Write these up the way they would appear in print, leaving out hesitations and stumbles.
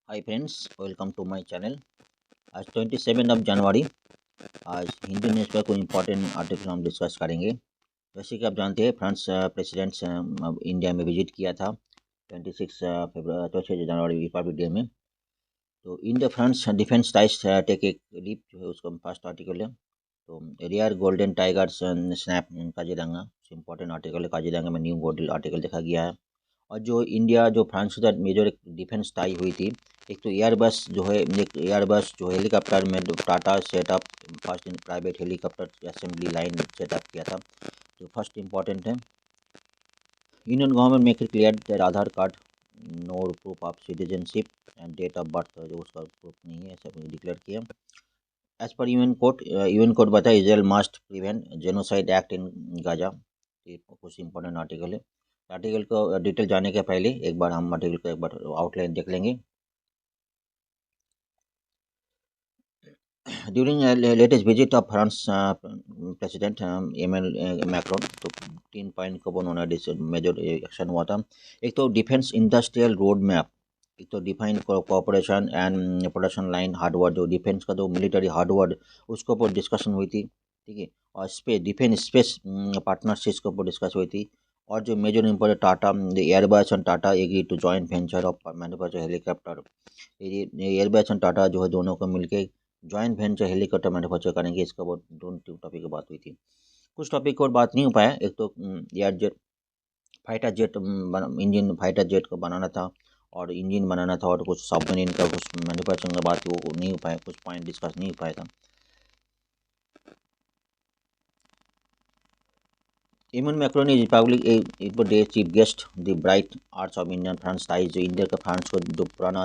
Hi friends, welcome to my channel. आज 27 जनवरी। आज Hindi news पर कोई इंपॉर्टेंट आर्टिकल हम डिस्कस करेंगे। जैसे कि आप जानते हैं, फ्रांस प्रेसिडेंट्स इंडिया में विजिट किया था 26 जनवरी रिपब्लिक डे में। तो India France defence ties take a leap, जो है उसका फर्स्ट आर्टिकल है। तो rare golden tigers snap Kaziranga, important article है। काजीरंगा में न्यू गोल्डन आर्टिकल देखा गया है। और जो इंडिया जो फ्रांस के साथ मेजर एक डिफेंस टाई हुई थी, एक तो एयरबस जो है, एक एयरबस जो हेलीकॉप्टर में Tata setup first private helicopter assembly line setup किया था, जो फर्स्ट इम्पॉर्टेंट है। Indian government make it clear that Aadhaar card no proof of citizenship and date of birth, जो उसका प्रूफ नहीं है, ऐसा डिक्लेयर किया। एज पर यूएन कोड बताया Israel must prevent genocide act in Gaza. ये कुछ इंपॉर्टेंट आर्टिकल है। आर्टिकल को डिटेल जाने के पहले एक बार हम आर्टिकल का एक बार आउटलाइन देख लेंगे। During latest visit of France president Emmanuel Macron, तो 3 पॉइंट को उन्होंने मेजर एक्शन हुआ था। एक तो डिफेंस इंडस्ट्रियल रोड मैप, एक तो define cooperation and production line hardware, जो डिफेंस का जो मिलिट्री हार्डवेयर उसके ऊपर डिस्कशन हुई थी, ठीक है। और स्पेस डिफेंस स्पेस पार्टनरशिप के ऊपर डिस्कस हुई थी। और जो major important Tata Airbus and Tata agree to joint venture of manufacture helicopter. Airbus and Tata जो है दोनों को मिलकर जॉइंट वेंचर हेलीकॉप्टर मैन्युफैक्चर करेंगे। इसका बहुत दोनों टॉपिक की बात हुई थी। कुछ टॉपिक और बात नहीं हो पाया। एक तो air jet fighter jet engine fighter jet को बनाना था और इंजन बनाना था, और कुछ सबमरीन का कुछ मैन्युफैक्चरिंग का बात वो नहीं हो पाया, कुछ पॉइंट डिस्कस नहीं हो पाया था। इमन Macron is Republic day chief guest the bright arts of Indian France ties, जो इंडिया का फ्रांस को जो पुराना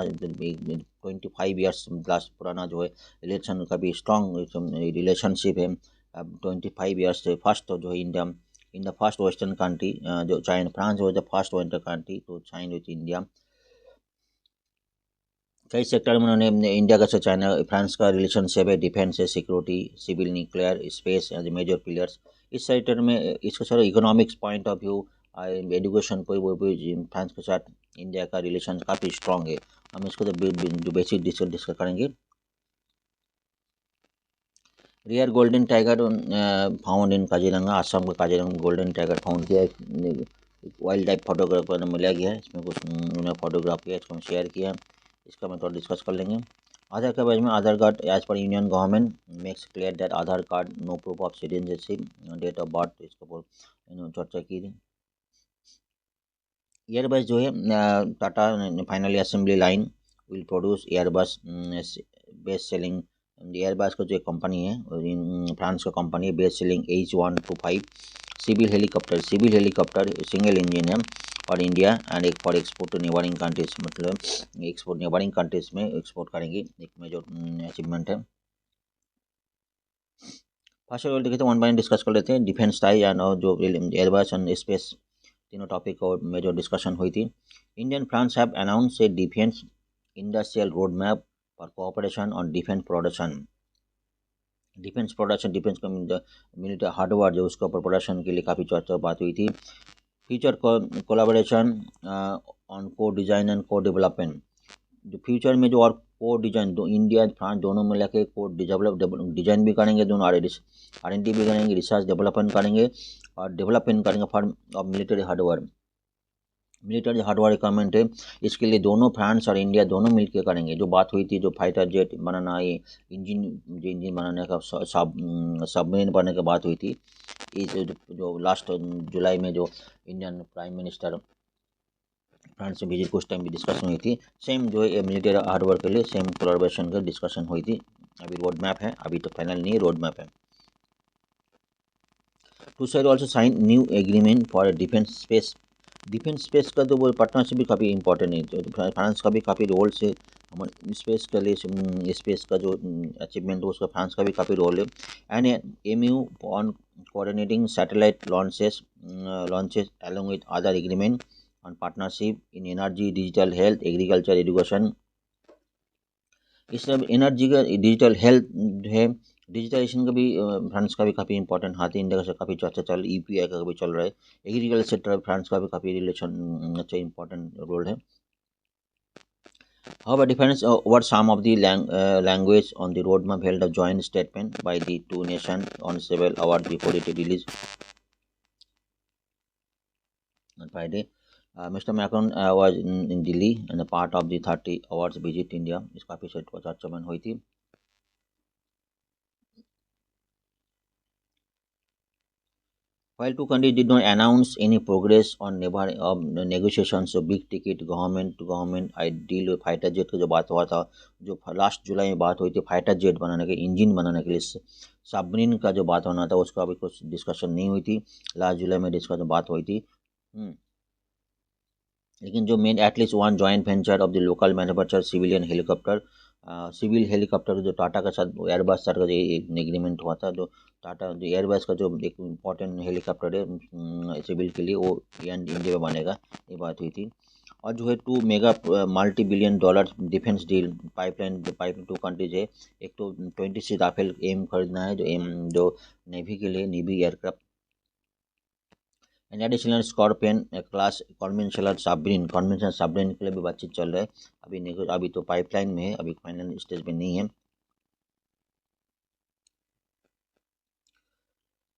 25 ईयर्स लास्ट पुराना जो है रिलेशन का भी स्ट्रॉन्ग रिलेशनशिप है। अब 25 ईयर्स से फर्स्ट जो है India in the first western country, जो China France was the first western country to sign with India. कई सेक्टर में उन्होंने इंडिया का से चाइना फ्रांस का रिलेशनशिप है, डिफेंस है, security, civil, nuclear, space as major pillars. इस सेक्टर में इसका सारा economics point of view, education कोई वो भी फ्रांस के साथ इंडिया का रिलेशन काफ़ी स्ट्रॉन्ग है। हम इसको जो बेसिक डिस्कस करेंगे। Rear golden tiger found in Kaziranga, Assam का काजीरंगा गोल्डन टाइगर फाउंड किया। वाइल्ड लाइफ फोटोग्राफर ने मिला गया है, इसमें कुछ उन्होंने फोटोग्राफ किया, इसको हम शेयर किया। इसका मैं थोड़ा डिस्कस कर लेंगे। आधार के बारे में, Aadhaar card as per union government makes clear that Aadhaar card no proof of citizenship date of birth, इसके ऊपर इन्होंने चर्चा की थी। एयरबस जो है Tata finally assembly line will produce Airbus best selling. Airbus का जो कंपनी है, फ्रांस का कंपनी है, best selling H125 civil helicopter single engine है और इंडिया एंड एक for export to neighbouring countries, मतलब एक्सपोर्ट नेबरिंग कंट्रीज में एक्सपोर्ट करेंगे, एक मेजर अचीवमेंट है। फर्स्ट ऑफ ऑल देखिए तो 1 पॉइंट डिस्कस कर लेते हैं, डिफेंस टाई एंड जो एयरबस एंड स्पेस, तीनों टॉपिक और मेजर डिस्कशन हुई थी। Indian France have announce A defence industrial road map for cooperation on defence production. Defence का मिलिट्री हार्डवेयर जो उसके ऊपर प्रोडक्शन के लिए काफ़ी चर्चा बात हुई थी। फ्यूचर कोलाबोरेशन ऑन को डिज़ाइन एंड को डेवलपमेंट, जो फ्यूचर में जो और को डिजाइन दो इंडिया फ्रांस दोनों में लेके को डिजाइन भी करेंगे, दोनों R&D भी करेंगे, रिसर्च डेवलपमेंट करेंगे और डेवलपमेंट करेंगे for of military hardware requirement है। इसके लिए दोनों फ्रांस और इंडिया दोनों मिलकर करेंगे। जो बात हुई थी जो फाइटर जेट बनाना, ये इंजन बनाने का, सबमरीन बनाने की बात हुई थी, इस जो लास्ट जुलाई में जो इंडियन प्राइम मिनिस्टर फ्रांस में विजिट कुछ टाइम भी डिस्कशन हुई थी। सेम जो है मिलिट्री हार्डवेयर के लिए सेम कोलैबोरेशन का डिस्कशन हुई थी। अभी रोड मैप है, अभी तो फाइनल नहीं है, रोड मैप है। Two side also sign new agreement for defence space का तो वो पार्टनरशिप भी काफ़ी इंपॉर्टेंट है। तो फ्रांस का भी काफ़ी रोल से हमारे स्पेस के लिए, स्पेस का जो अचीवमेंट है उसका फ्रांस का भी काफ़ी रोल है। And MU on coordinating satellite launches along with other agreement on partnership in energy, digital health, agriculture, education. इस सब एनर्जी का, डिजिटल हेल्थ है, डिजिटाइजेशन का भी फ्रांस का भी काफ़ी इंपॉर्टेंट हाथ है। इंडिया का काफ़ी चर्चा चल रही, UPI का भी चल रहा है। एग्रीकल्चर सेक्टर फ्रांस का भी काफ़ी रिलेशन अच्छा इंपॉर्टेंट रोल है। However, defense over some of the language on the roadmap held a joint statement by the two nations on several hours before it released on Friday. Mr. Macron was in Delhi and a part of the 30 hours visit India. इस काफ़ी चर्चा में हुई थी. While two countries did not announce any progress on negotiations, so big ticket government to government I deal fighter jet का जो बात हुआ था, जो लास्ट जुलाई में बात हुई थी फाइटर जेट बनाने के इंजन बनाने के लिए सबमरीन का जो बात होना था उसका अभी कुछ डिस्कशन नहीं हुई थी. लास्ट जुलाई में डिस्कशन बात हुई थी. लेकिन जो main at least one joint venture of the local manufacture civil helicopter जो टाटा के साथ एयरबस का जो एक एग्रीमेंट हुआ था, जो टाटा जो एयरबस का जो एक इम्पोर्टेंट हेलीकॉप्टर है सिविल के लिए, वो इंडिया में बनेगा, ये बात हुई थी. और जो है two mega multi billion dollar defence deal pipeline two countries है. एक तो 26 राफेल एम खरीदना है, जो नेवी के लिए navy aircraft and additional scorpion class conventional submarine के लिए भी बातचीत चल रहा है. अभी तो पाइपलाइन में है, अभी फाइनल स्टेज में नहीं है.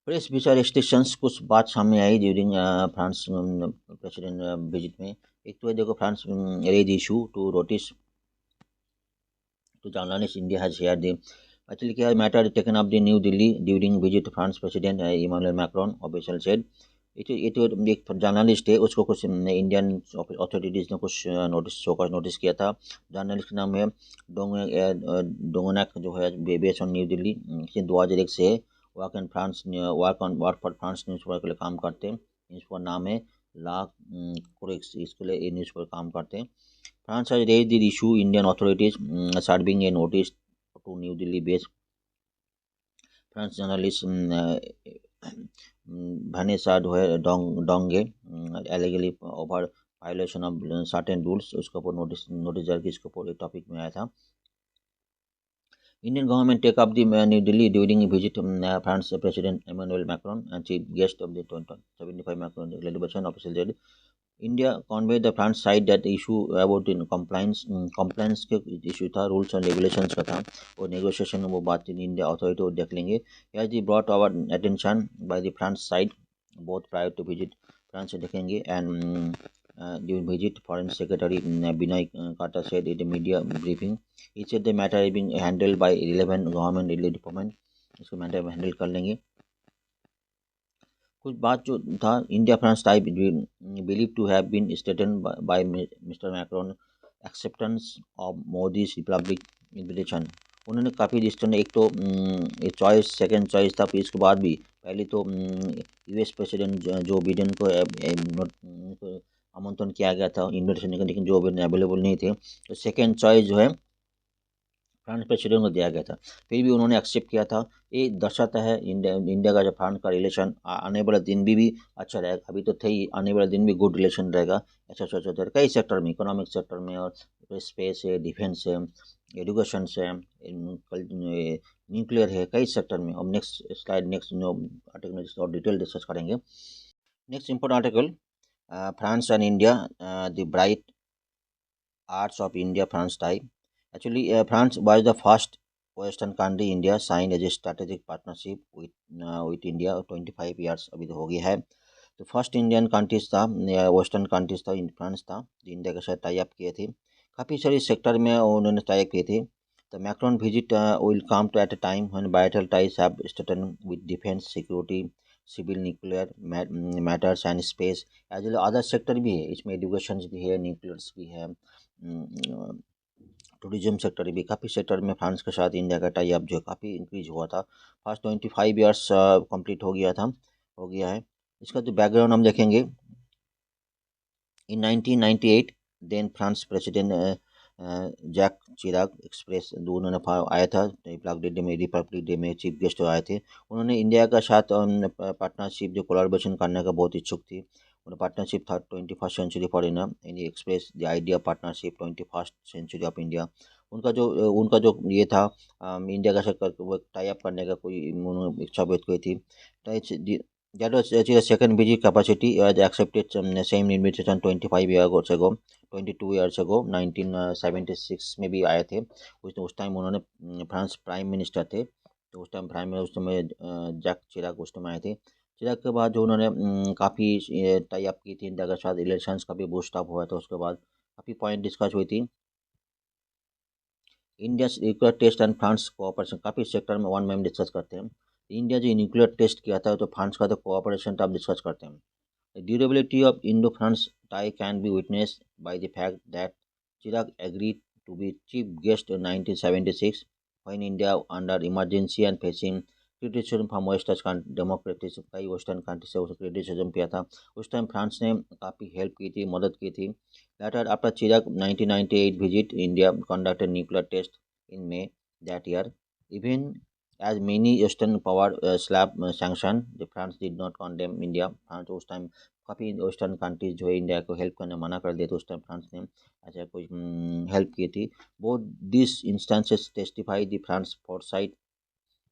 प्रेस वीजा रेस्ट्रिक्शंस कुछ बात सामने आई ड्यूरिंग फ्रांस प्रेसिडेंट विजिट में. एक तो है देखो France raise issue to notice to journalists India has shared the actually क्या matter taken up the New Delhi during visit France President Emmanuel Macron official said. it एक journalist है, उसको कुछ इंडियन अथॉरिटीज़ ने कुछ नोटिस किया था. Journalist का नाम है डोंगनाक, जो है बेस ऑन न्यू दिल्ली. 2001 से वर्क फॉर फ्रांस न्यूज़पेपर के लिए काम करते हैं. न्यूज़पेपर नाम है ला क्रोक्स, इसके लिए ये न्यूज़पेपर काम करते हैं. France has raised the issue. Indian authorities serving a notice to New Delhi-based French journalist Vanessa Donge allegedly over violation of certain rules. उसके ऊपर नोटिस जारी इसके ऊपर टॉपिक में आया था. Indian government take up the New Delhi during a visit France President Emmanuel Macron and chief guest of the 75 Macron celebration official said. India Conway the France side that issue about in compliance के issue था, rules and regulations का था, और negotiation में वो बात India authority को देख लेंगे. As they brought our attention by the France side both prior to visit. France से देखेंगे and during visit foreign secretary Vinay Kwatra said in media briefing. He said the matter is being handled by relevant government related department. इसको matter में handle कर लेंगे. कुछ बात जो था India France tie believe to have been stated by mister Macron acceptance of Modi's Republic invitation. उन्होंने काफ़ी डिस्टेंट, एक तो ये चॉइस सेकंड चॉइस था, फिर इसके बाद भी पहले तो यूएस प्रेसिडेंट जो बिडेन को आमंत्रण किया गया था इन्विटेशन, लेकिन जो बिडेन अवेलेबल नहीं थे, तो सेकेंड चॉइस जो है फ्रांस प्रेसिडेंट को दिया गया था, फिर भी उन्होंने एक्सेप्ट किया था. ये दर्शाता है इंडिया का जो फ्रांस का रिलेशन आने वाला दिन भी अच्छा रहेगा. अभी तो थे ही, आने वाला दिन भी गुड रिलेशन रहेगा. अच्छा सोचा कई सेक्टर में, इकोनॉमिक सेक्टर में, और स्पेस है, डिफेंस है, एजुकेशन है, न्यूक्लियर है, कई सेक्टर में. अब नेक्स्ट स्लाइड नेक्स्ट आर्टिकल में और डिटेल डिस्कस करेंगे. Next important article France and India the bright arts of India France tie. Actually, France was the first Western country India signed as a strategic partnership with India 25 years अभी तो हो गया है. तो first Indian countries था, western countries था, France था, India के साथ टाई अप किए थे. काफ़ी सारे सेक्टर में उन्होंने टाई अप किए थे. The Macron visit will come to at a time when bilateral ties have strengthened with defense, security, civil, nuclear matters and space. as well other sector भी है, इसमें एजुकेशन भी है, न्यूक्लियर्स भी है, टूरिज्म सेक्टर भी, काफ़ी सेक्टर में फ्रांस के साथ इंडिया का टाई अप जो काफ़ी इंक्रीज हुआ था. फर्स्ट 25 ईयर्स कंप्लीट हो गया है. इसका जो बैकग्राउंड हम देखेंगे, इन 1998 देन फ्रांस प्रेसिडेंट जैक चिराग एक्सप्रेस उन्होंने आया था रिपब्लिक डे में चीफ गेस्ट आए थे. उन्होंने इंडिया का साथ पार्टनरशिप जो कोलैबोरेशन करने का बहुत इच्छुक थी. उन्हें पार्टनरशिप था 21st century for India express the idea partnership 21st century of India. उनका जो ये था इंडिया का साथ टाई अप करने का कोई इच्छा व्यक्त की थी. That was actually the second visit capacity as accepted same invitation 25 years ago. 22 years ago 1976 में भी आए थे। उस टाइम उन्होंने फ्रांस प्राइम मिनिस्टर थे, तो उस टाइम प्राइम मिनिस्टर में जैक चिराग उस टाइम आए थे। चिराग के बाद जो उन्होंने काफ़ी टाई अप की थी इंडिया के साथ, रिलेशंस काफ़ी बूस्ट अप हुआ था, उसके बाद काफ़ी पॉइंट डिस्कस हुई थी। India nuclear test and France cooperation, काफ़ी सेक्टर में वन में हम डिस्कस करते हैं। इंडिया जो न्यूक्लियर टेस्ट किया था तो फ्रांस का तो कोऑपरेशन तो आप डिस्कस करते हैं। The durability of Indo-France tie can be witnessed by the fact that Chirac agreed to be chief guest in 1976 when India under emergency and facing criticism from Western democratic कई western country से उसे criticism किया था। उस time France ने काफ़ी help की थी, मदद की थी। Letter after Chirag 1998 visit India conducted nuclear test in May that year. Even as many Western power slap sanction, the France did not condemn India. France उस टाइम काफ़ी वेस्टर्न कंट्रीज जो है इंडिया को हेल्प करने मना कर दिए थे, उस टाइम फ्रांस ने ऐसा कोई हेल्प की थी। Both this instances testify the France foresight,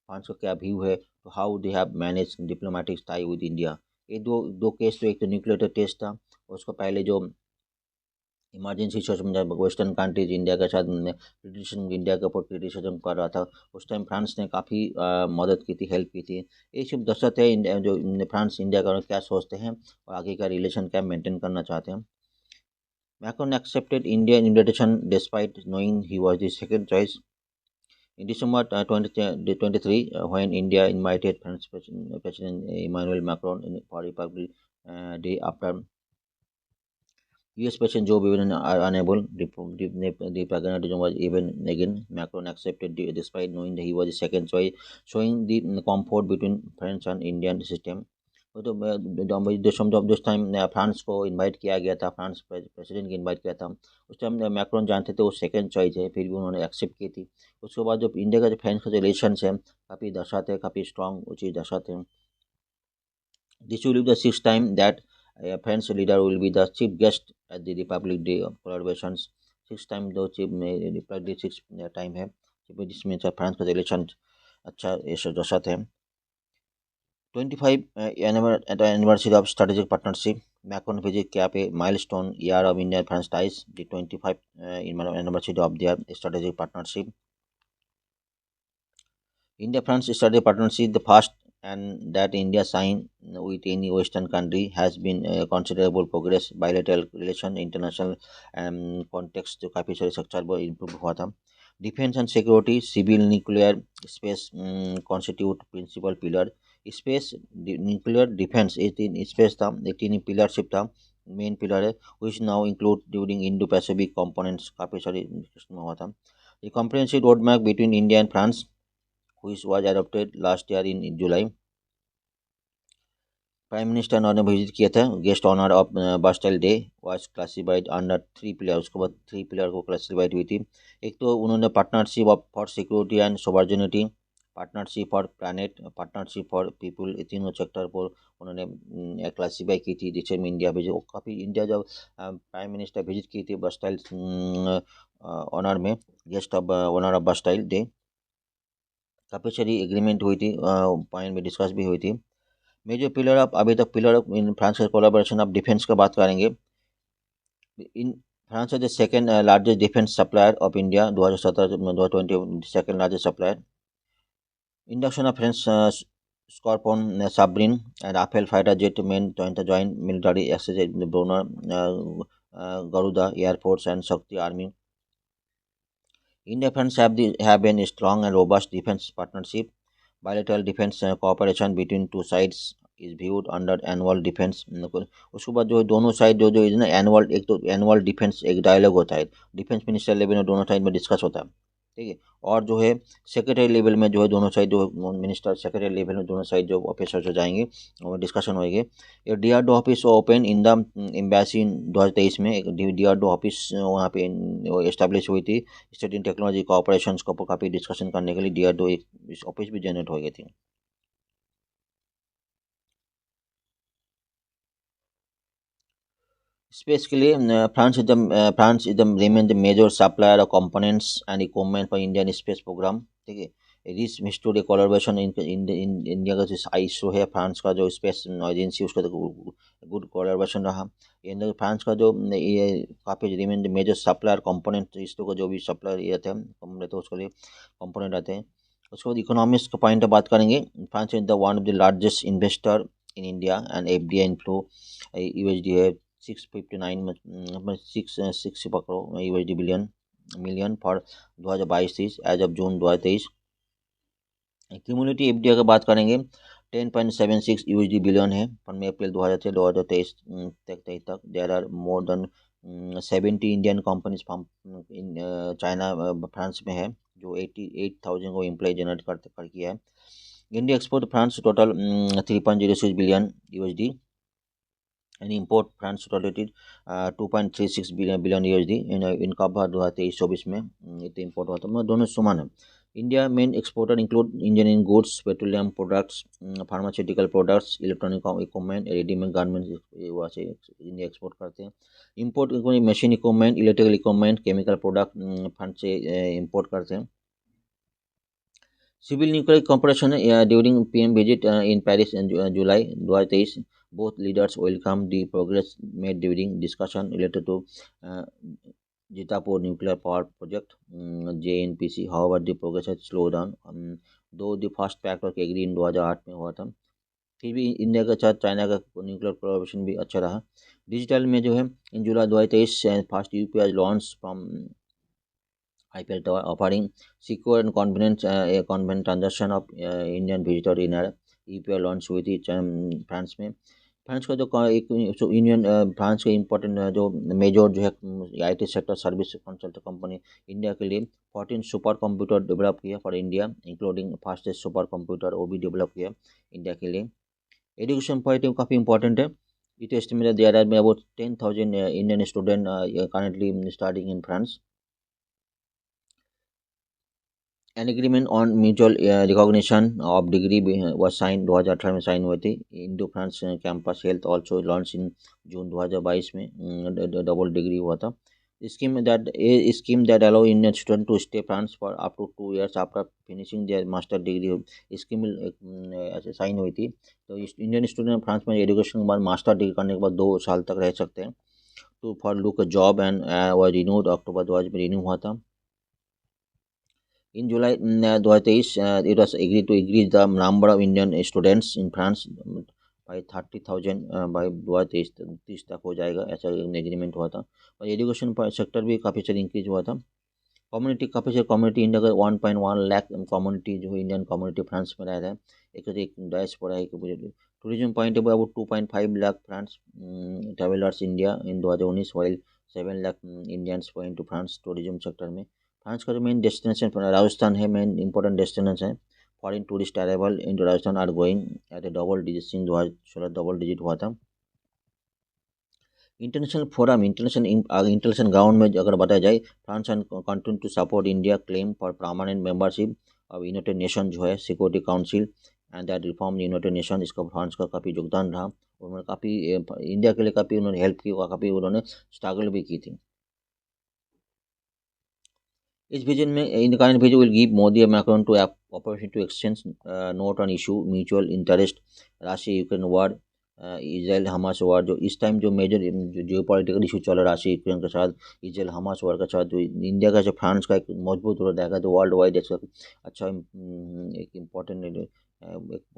France का क्या व्यू है, तो how they have manage diplomatic tie with India. ये दो दो केस, तो एक तो न्यूक्लियर टेस्ट था, उसको पहले जो इमरजेंसी सिचुएशन में जब वेस्टर्न कंट्रीज इंडिया के साथ क्रिटिसिज्म, इंडिया के ऊपर क्रिटिसिज्म कर रहा था, उस टाइम फ्रांस ने काफ़ी मदद की थी, हेल्प की थी। ये सब दर्शाते हैं इंडिया जो फ्रांस इंडिया का क्या सोचते हैं और आगे का रिलेशन क्या मेंटेन करना चाहते हैं। Macron accepted Indian invitation despite knowing he was the second choice. In December 2023, when India invited French President Emmanuel Macron for Republic Day after US President Joe Biden are unable, the pragmatism was even again. Macron accepted despite knowing that he was the second choice, showing the comfort between French and Indian system. तो जिस time France को invite किया गया था, France president को invite किया था, उस टाइम मैक्रोन जानते थे वो सेकंड चॉइस है, फिर भी उन्होंने एक्सेप्ट की थी। उसके बाद जो इंडिया का जो फ्रेंच का रिलेशन है काफ़ी दर्शाते हैं, काफ़ी स्ट्रॉन्ग वो चीज़ दर्शाते हैं। This will be the six time that French leader will be the chief guest at the Republic Day of collaborations। Six time दो चीफ में रिपब्लिक डे सिक्स टाइम है जिसमें फ्रांस का रिलेशन अच्छा दर्शाते हैं। 25 anniversary of strategic partnership, Macron visit cap a milestone year of India-France ties, the 25 anniversary of their strategic partnership. India-France strategic partnership, the first and that India signed with any Western country, has been considerable progress. Bilateral relation, international context जो काफ़ी सारे structure वो improve हुआ था। Defence and security, civil nuclear space constitute principal pillar. Space nuclear defence ये तीन space था, ये तीन पिलरशिप था, मेन पिलर है, which now include during Indo Pacific components, काफ़ी सारी डिस्कशन हुआ था। ये comprehensive road map between India and France which was adopted last year in July. Prime minister ने विजिट किया था, guest honour of Bastille day was classified under three pillar, उसके बाद थ्री पिलर को क्लासिफाइड हुई थी। एक तो उन्होंने partnership of for security and sovereignty, partnership for planet, partnership for people, ये तीनों सेक्टर पर उन्होंने क्लासीफाई की थी, जिससे में इंडिया भेजे। काफ़ी इंडिया जब प्राइम मिनिस्टर विजिट की थी बास्टाइल ऑनर में, guest of honour of Bastille day, काफ़ी सारी एग्रीमेंट हुई थी, पॉइंट में डिस्कस भी हुई थी। मेजर पिलर ऑफ अभी तक पिलर ऑफ इन फ्रांस का कोलाबोरेशन ऑफ डिफेंस का बात करेंगे। इन फ्रांस है the second largest defence supplier of India, 2017-2020 second largest supplier. Induction of French Scorpion submarine and Rafale fighter jet main joint military exercise ब्रोनर, Garuda air force and Shakti army. India France have been a strong and robust defense partnership. Bilateral defense cooperation between two sides is viewed under annual defense। उसके बाद जो दोनों side जो ना annual, एक तो annual defence एक डायलॉग होता है, डिफेंस मिनिस्टर लेवल में दोनों साइड में डिस्कस होता है, ठीक है। और जो है सेक्रेटरी लेवल में जो है दोनों साइड जो मिनिस्टर सेक्रेटरी लेवल में दोनों साइड जो ऑफिसर जो जाएंगे और डिस्कशन होएंगे। ये DRDO office open in the embassy 2023 में, एक DRDO ऑफिस वहाँ पे इस्टेब्लिश हुई थी, स्टडी टेक्नोलॉजी कोऑपरेशन को काफ़ी डिस्कशन करने के लिए DRDO एक ऑफिस भी जनरेट हो गई थी। स्पेस के लिए France is the remain the major supplier of components and equipment for Indian space programme, ठीक है। रिस हिस्टोरी कोलैबोरेशन इन इंडिया का जो आईएसओ है फ्रांस का जो स्पेस एजेंसी उसका तो गुड कोलैबोरेशन रहा। इंडिया फ्रांस का जो ये काफ़ी remain major supplier component ISRO का जो भी सप्लायर ये रहते हैं रहते हैं उसके लिए कंपोनेंट रहते हैं। उसके बाद इकोनॉमिक्स का पॉइंट बात करेंगे। France is the one of the largest investor in India and FDI inflow USD है 659 सिक्स सिक्स पकड़ो USD billion million for 2022 as of June 2023। Cumulative FDI की बात करेंगे 10.76 यूएसडी बिलियन है फ्रॉम अप्रैल 2023 तक। There are more than 70 Indian companies in China France में है जो 88,000 को एम्प्लॉय जनरेट कर किया है। India export France total 3.06 billion USD and import France total 2.36 billion USD इनका भार 2023-24 में इतने इम्पोर्ट हुआ था। मतलब दोनों समान है। India main exporter include engineering goods, petroleum products, pharmaceutical products, electronic equipment, readymade garments वहाँ से इंडिया एक्सपोर्ट करते हैं। Import machine equipment, electrical equipment, chemical product France से इम्पोर्ट करते हैं। Civil nuclear corporation during PM visit in Paris in July 2023 both leaders welcome the progress made during discussion related to Jitapur nuclear power project JNPC. However, the progress has slowed down though the first pact was agreed in 2008 में हुआ था। फिर भी India का साथ China का nuclear collaboration भी अच्छा रहा। डिजिटल में जो है इन July 2023 first UPI launch from IPL Tower offering secure and convenient transaction of Indian visitor in a UPI launch हुई थी फ्रांस में। फ्रांस का जो एक यूनियन फ्रांस का इम्पोर्टेंट जो मेजर जो है IT sector service consult company India के लिए 14 सुपर कंप्यूटर डेवलप किया for India including fastest super computer वो भी डेवलप किया इंडिया के लिए। एजुकेशन पॉइंट काफ़ी इंपॉर्टेंट है। It estimated there are about 10,000 Indian student currently studying in France. An agreement on mutual recognition of degree was signed 2018 में sign हुए थे। Indo France campus health also launch in June 2022 में double degree हुआ था। Scheme that allow Indian student to stay France for up to 2 years after finishing their master degree scheme ऐसे sign हुई थी। तो इंडियन स्टूडेंट फ्रांस में education के बाद मास्टर डिग्री करने के बाद 2 साल तक रह सकते हैं। To for look job and was renewed October 2000 में रिन्यू हुआ था। In July 2023, it was agreed to increase the number of Indian students in France by 30,000 by 2030 तक हो जाएगा, ऐसा एग्रीमेंट हुआ था। और एजुकेशन सेक्टर भी काफ़ी सारी इंक्रीज हुआ था। कम्युनिटी काफ़ी सारी कम्युनिटी इंडिया का 1.1 लाख कम्युनिटी जो इंडियन कम्युनिटी फ्रांस में रह रहा है। एक डायस्पोरा है कि टूरिज्म पॉइंट है about 2.5 lakh France travellers India in 2019 while 7 lakh Indians went to France tourism sector में। फ्रांस का जो मेन डेस्टिनेशन राजस्थान है, मेन इंपॉर्टेंट डेस्टिनेशन है। Foreign tourist arrival in Rajasthan are going at a double digit since 2016 double digit हुआ था। International forum international ground में अगर बताया जाए France and continue to support India claim for permanent membership of United Nation जो है security council and that reform United Nation. इसका France का काफ़ी योगदान रहा। उन्होंने काफ़ी इंडिया के लिए काफ़ी उन्होंने हेल्प की और काफ़ी उन्होंने स्ट्रगल भी की थी। इस विजन में in current vision will give Modi और Macron to operation to exchange note on issue mutual interest Russia Ukraine war Israel Hamas war. जो इस टाइम जो मेजर जियो पॉलिटिकल इशू चल रहा है रशिया यूक्रेन के साथ, इजराइल हमास वार के साथ, जो इंडिया का जो फ्रांस का एक मजबूत रोल रहेगा तो वर्ल्ड वाइड अच्छा एक इम्पोर्टेंट एक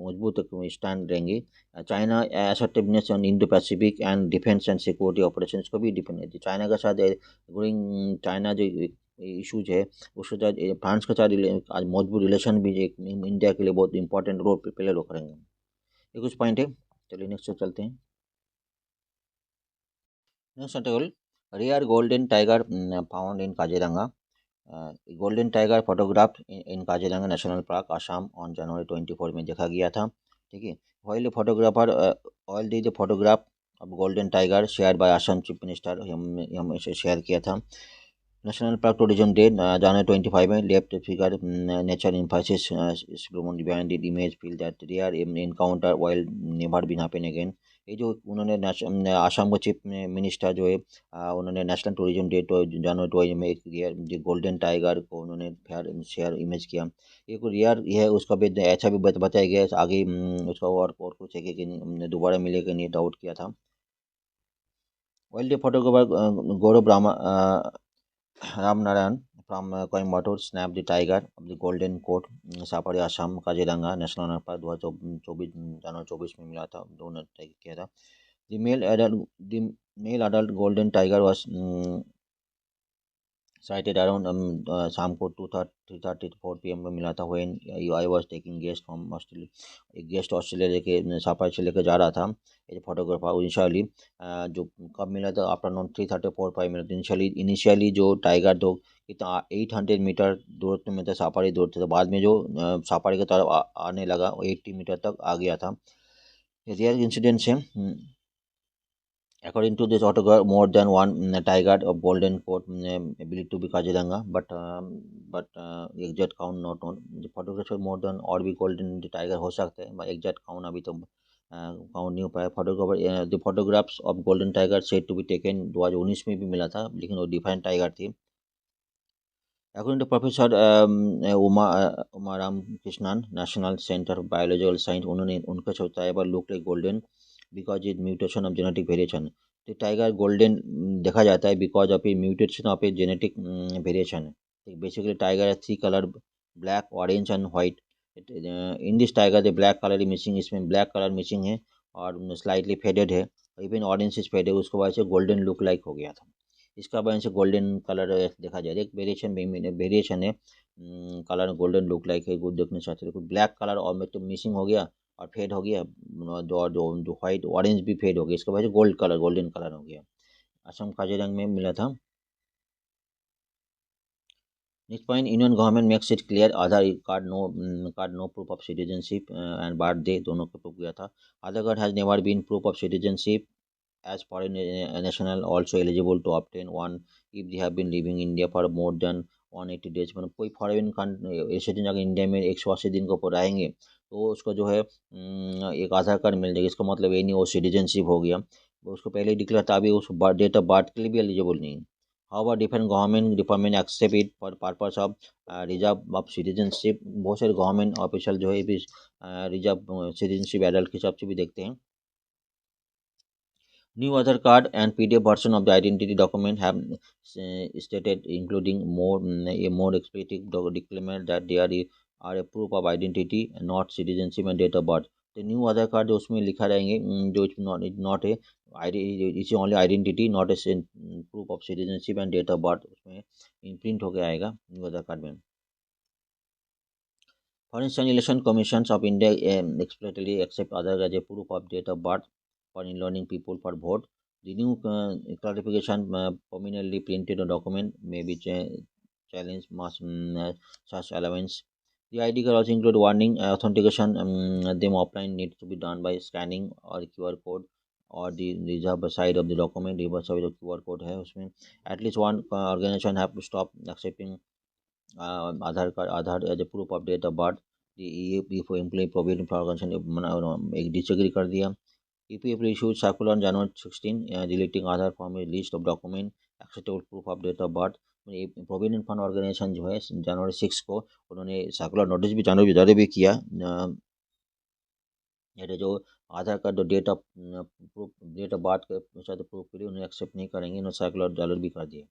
मजबूत स्टैंड रहेंगे। China assertiveness on Indo Pacific and defence and security operation को भी डिपेंड है। चाइना के साथ ग्रोइंग चाइना जो इशूज है उसके साथ फ्रांस के साथ आज मजबूत रिलेशन भी एक इंडिया के लिए बहुत इंपॉर्टेंट रोल प्ले करेंगे। ये कुछ पॉइंट है। चलिए नेक्स्ट चलते हैं। Next article rare golden tiger found in Kaziranga. Golden tiger photograph in Kaziranga national park Assam on January 24 में देखा गया था। ठीक है। Oil photographer oil the the photograph अब golden tiger share by Assam chief minister हम इसे शेयर किया था। National park tourism day January 25 में left figure nature emphasis behind the image feel that rare encounter while never been happen again. ये जो उन्होंने आसाम के चीफ मिनिस्टर जो है उन्होंने नेशनल टूरिज्म डे तो जनवरी 20 में एक रियर जो गोल्डन टाइगर को उन्होंने शेयर इमेज किया। ये कोई रियर है उसका भी ऐसा भी बताया गया है, आगे उसका और कुछ है कि दोबारा मिलेगा नहीं, डाउट किया था। Wild photographer Gaurav Ram Narayan from Coimbatore snapped the tiger of the golden coat safari Assam Kaziranga national park 2024 जनवरी 24 में मिला था, दोनों टाइगर किया था। The male adult golden tiger was sighted around शाम को 2:30 to 4 PM में मिला था। When I was taking guest from Australia, एक गेस्ट ऑस्ट्रेलिया लेके सफारी से लेकर जा रहा था। ये फोटोग्राफर इनिशियली जो कब मिला था आफ्टरनून 3:34 मिला था। इनिशियली जो टाइगर तो कितना 800 मीटर दूर में था, सफारी दूर था, तो बाद में जो सफारी की तरफ आने लगा 80 मीटर तक आ गया था। रियल इंसिडेंट्स है। According to this autograph, more than one tiger of golden coat believed to be Kaziranga, but exact count not known. The photographer more than और भी golden tiger हो सकते हैं, but exact count अभी तो count नहीं हो पाया। Photographer the photographs of golden tiger said to be taken 2019 में भी मिला था, लेकिन वो डिफरेंट टाइगर थी। According to Professor Umaram Krishnan, National Center of Biological Science, उन्होंने उनका tiger look like golden because is mutation of genetic variation. तो टाइगर गोल्डन देखा जाता है because of A mutation of a genetic variation. Basically tiger three colour black orange and white. In this tiger the black colour is missing, इसमें black colour missing है और slightly faded है, even orange is faded, उसके वजह से golden look like हो गया था। इसका वजह से गोल्डन कलर देखा जाए, एक वेरिएशन है कलर गोल्डन लुक लाइक है, गुड देखने चाहते कुछ ब्लैक कलर और में तो मिसिंग हो गया और फेड हो गया, जो जो जो व्हाइट ऑरेंज भी फेड हो गया, इसका वजह से गोल्ड कलर गोल्डन कलर हो गया। असम काजीरंगा में मिला था। Next point, Indian government makes it clear Aadhaar card no proof of citizenship and birthday दोनों को प्रूफ किया था। Aadhaar card has never been proof of citizenship as foreign national also eligible to obtain one if they have been living in India for more than 180 days। मतलब कोई foreign resident अगर India में 180 दिन को रहेंगे तो उसको जो है एक आधार कार्ड मिल जाएगा। इसका मतलब ये नहीं वो सिटीजनशिप हो गया, उसको पहले ही डिक्लेयर था, अभी उस डेट ऑफ बर्थ के लिए भी एलिजिबल नहीं है। How different government department accept it for purpose of reserve of citizenship. बहुत सारे गवर्नमेंट ऑफिशियल जो है भी रिजर्व सिटीजनशिप एडल्ट के हिसाब से भी देखते हैं। New Aadhaar card and PDF version of the identity document have stated, including a more explicit disclaimer that they are a proof of identity, not citizenship and date of birth। तो new Aadhaar card जो उसमें लिखा रहेंगे जो not a it's only identity not a proof of citizenship and date of birth, उसमें print होकर आएगा new Aadhaar card में। For instance, election commissions of India explicitly accept Aadhaar as a proof of date of birth for enrolling people for vote. The new clarification prominently printed a document may be challenged must such allowance. The ID card also include warning authentication. Them offline needs to be done by scanning or QR code or the reserve side of the document, reverse side of QR code है उसमें। At least one organization have to stop accepting Aadhaar card Aadhaar as a proof of date of birth. EPF employ provident fund organisation एक disagree कर दिया। EPF issued circular on January 16 deleting Aadhaar from a list of document acceptable proof of date of birth. Provident fund organisation जो है जनवरी 6 को उन्होंने circular notice भी जनवरी जारी भी किया। ये जो Aadhaar card date of proof date of birth के साथ प्रूफ के लिए उन्हें एक्सेप्ट नहीं करेंगे, उन्होंने सर्कुलर जारी भी कर दिया।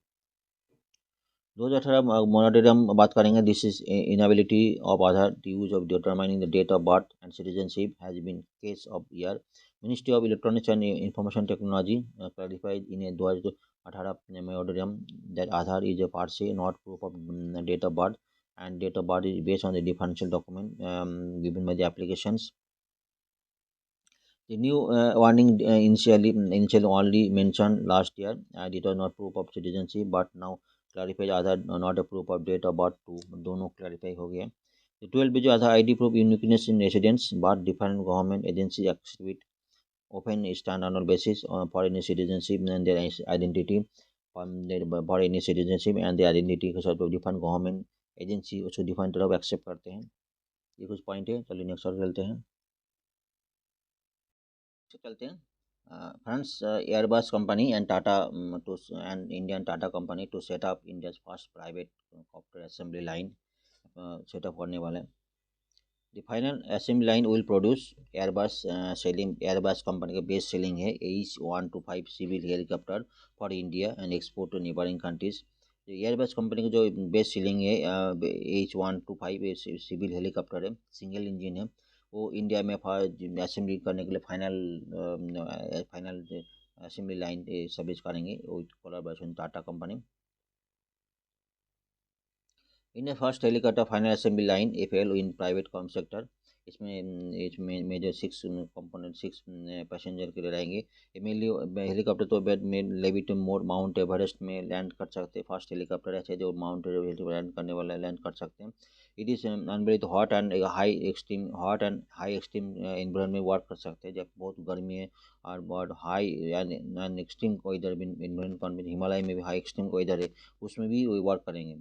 2018 मोराटोरियम बात करेंगे। This is inability of Aadhaar to use of determining the date of birth and citizenship has been case of year. Ministry of electronics and information technology clarified in a 2018 moratorium that Aadhaar is a part से not proof of date of birth and date of birth is based on the differential document given by the applications. The new warning initially only mentioned last year and it was not proof of citizenship but now clarified Aadhaar not a proof of date of birth too, दोनों clarify हो गए। The 12 digit Aadhaar ID proof uniqueness in residence but different government agencies accept it often standalone basis for any citizenship and their identity for any citizenship and their identity के साथ different government agency उसको different तरफ accept करते हैं। ये कुछ point है, चलिए नेक्स्ट और चलते हैं। Airbus company and Tata and Indian Tata company to set up India's first private copter assembly line set up करने वाले हैं. The final assembly line will produce Airbus company के best selling है H125 civil helicopter for India and export to neighboring countries. तो Airbus company का जो best selling है H125 civil helicopter है, सिंगल इंजन है, वो इंडिया में असेंबली करने के लिए फाइनल असेंबली लाइन सर्विस करेंगे with collaboration Tata company. In the first helicopter final assembly line FL in private com sector, इसमें मेजर 6 कंपोनेंट 6 पैसेंजर के लिए रहेंगे. ये मेनली हेलीकॉप्टर तो बेड में लेविट मोड माउंट एवरेस्ट में लैंड कर सकते हैं. फर्स्ट हेलीकॉप्टर ऐसे जो माउंट एवरेस्ट लैंड करने वाला लैंड कर सकते हैं. It is unbelievable hot and high extreme environment में वर्क कर सकते हैं. जब बहुत गर्मी है और बहुत high and extreme weather environment, Himalaya में भी हाई एक्सट्रीम वेदर है, उसमें भी वो वर्क करेंगे.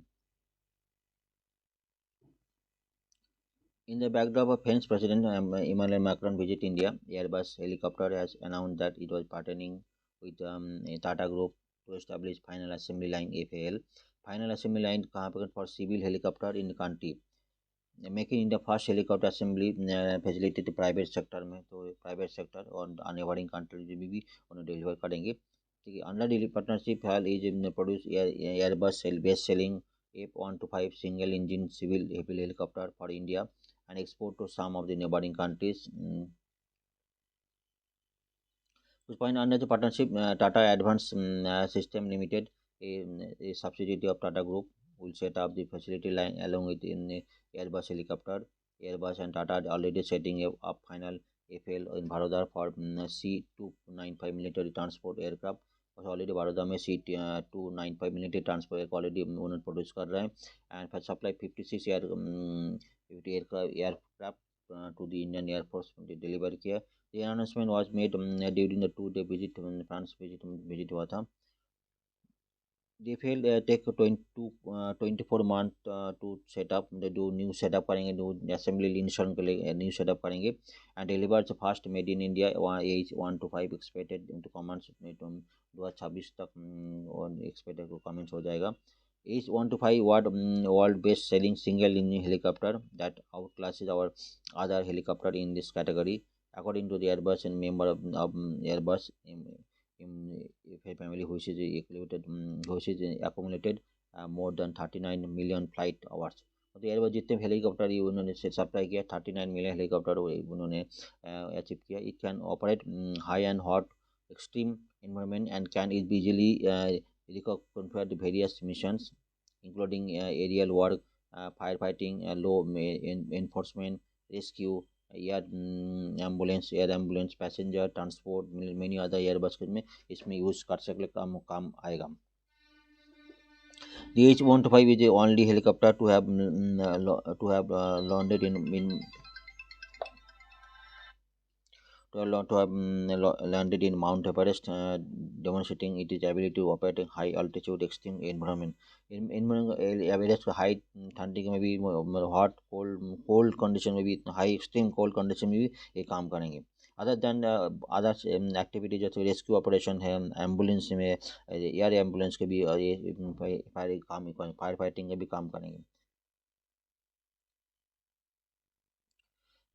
In the backdrop of French President Emmanuel Macron visit India, Airbus helicopter has announced that it was partnering with a Tata Group to establish final assembly line FAL. Final assembly line कहाँ पर for civil helicopter in the country, making India first helicopter assembly facility to private sector में. तो private sector और neighboring country में भी उन्हें deliver करेंगे. ठीक है. Under the partnership HAL is produce Airbus best selling F125 single engine civil heavy helicopter for India and export to some of the neighboring countries. Which point under the partnership, Tata Advanced System Limited, a subsidiary of Tata Group, will set up the facility line along with in the Airbus helicopter. Airbus and Tata are already setting up final FL in Baroda for C295 military transport aircraft. और already Baroda में C295 military transport already उन्होंने produce कर रहे हैं. And for supply 56 aircraft to the Indian Air Force deliver किया. The announcement was made during the 2-day visit, France visit हुआ था. They failed take 24 months to set up. They do new setup करेंगे, new assembly install के लिए new setup करेंगे and delivers fast made in India H125 expected to commence 2026 तक expected to commence हो जाएगा. H125 world best selling single engine helicopter that outclasses our other helicopter in this category according to the Airbus and member of Airbus family which is accumulated more than 39 million flight hours. तो Airbus जितने helicopter ये उन्होंने supply किया 39 million helicopter उन्होंने achieve किया. It can operate high and hot extreme environment and can easily configure the various missions including aerial work, firefighting, law enforcement, rescue, air ambulance passenger transport many other Airbus में इसमें use कर सकते काम आएगा. The H125 is the only helicopter to have landed landed in Mount Everest, demonstrating its ability to operate in high altitude extreme environment. Everest high ठंडी में भी, hot cold condition में भी, हाई एक्सट्रीम कोल्ड कंडीशन में भी ये काम करेंगे. अदर दैन अदर्स एक्टिविटी जैसे रेस्क्यू ऑपरेशन है, एम्बुलेंस में एयर एम्बुलेंस के भी ये फायर फाइटिंग के भी काम करेंगे.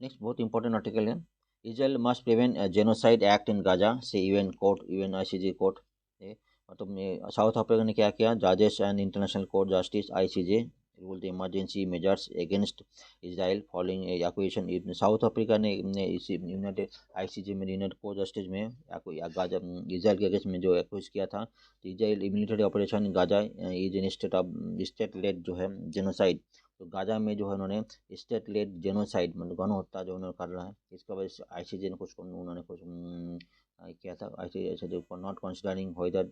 नेक्स्ट बहुत इंपॉर्टेंट आर्टिकल है. Israel must prevent a genocide act in Gaza, say UNICJ court. मतलब साउथ अफ्रीका ने क्या किया, जजेस and international court justice ICJ ruled the emergency measures against Israel following accusation. South Africa ने इस United ICJ में United court justice में Gaza Israel के अगेंस्ट में जो एक्यूज किया था. Israel military operation Gaza is in state lead जो है जेनोसाइड. तो गाजा में जो है उन्होंने स्टेट लेड जेनोसाइड मतलब गणहत्या जो उन्होंने कर रहा है, इसका वजह से ICJ ने उन्होंने कुछ किया था. ICJ not considering whether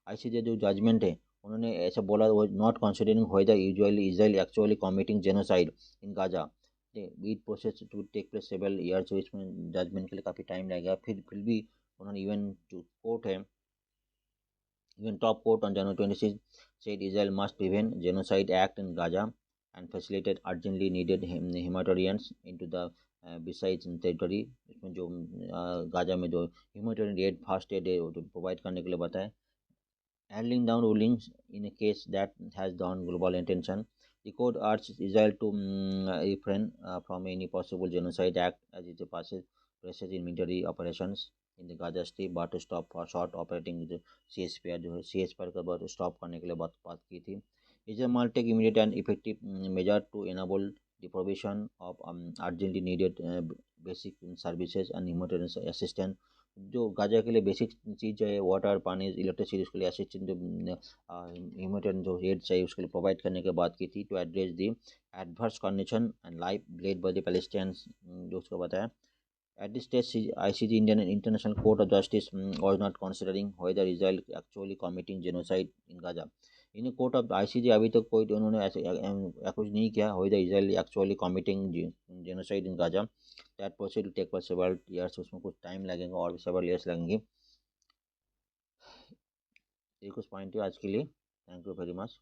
ICJ जो जजमेंट है उन्होंने ऐसा बोला वो not considering whether usually Israel actually committing genocide in Gaza. It process to take place several years. इसमें जजमेंट के लिए काफ़ी टाइम लगेगा. फिर भी उन्होंने इवन जो कोर्ट है, even top court on January 26 said Israel must prevent genocide act in Gaza and facilitate urgently needed humanitarian into the besides territory. इसमें जो गाजा में जो humanitarian add fast aid provide करने के लिए बताया। Handling down rulings in a case that has drawn global attention. The court urges Israel to refrain from any possible genocide act as it presses in military operations in the Gaza Strip, but to stop for short operating the CSPR जो है CSPR का बहुत stop करने के लिए बात की थी। Israel must take immediate and effective measure to enable the provision of urgently needed basic services and humanitarian assistance। जो गाजा के लिए बेसिक चीज़ है वाटर पानी इलेक्ट्रिसिटी उसके लिए असिस्टेंट जो ह्यूमैनिटेरियन जो एड चाहिए उसके लिए प्रोवाइड करने की बात की थी to address the adverse condition and life blade by the Palestinians जो उसको बताया। At this stage, ICJ Indian and International Court of Justice was not considering whether Israel actually committing genocide in Gaza. In a court of ICJ अभी तक कोई उन्होंने ऐसे कुछ नहीं किया whether Israel actually committing genocide in Gaza. That process will take for several years, उसमें कुछ टाइम लगेगा और भी several years लगेंगे। ये कुछ पॉइंट है आज के लिए। Thank you very much.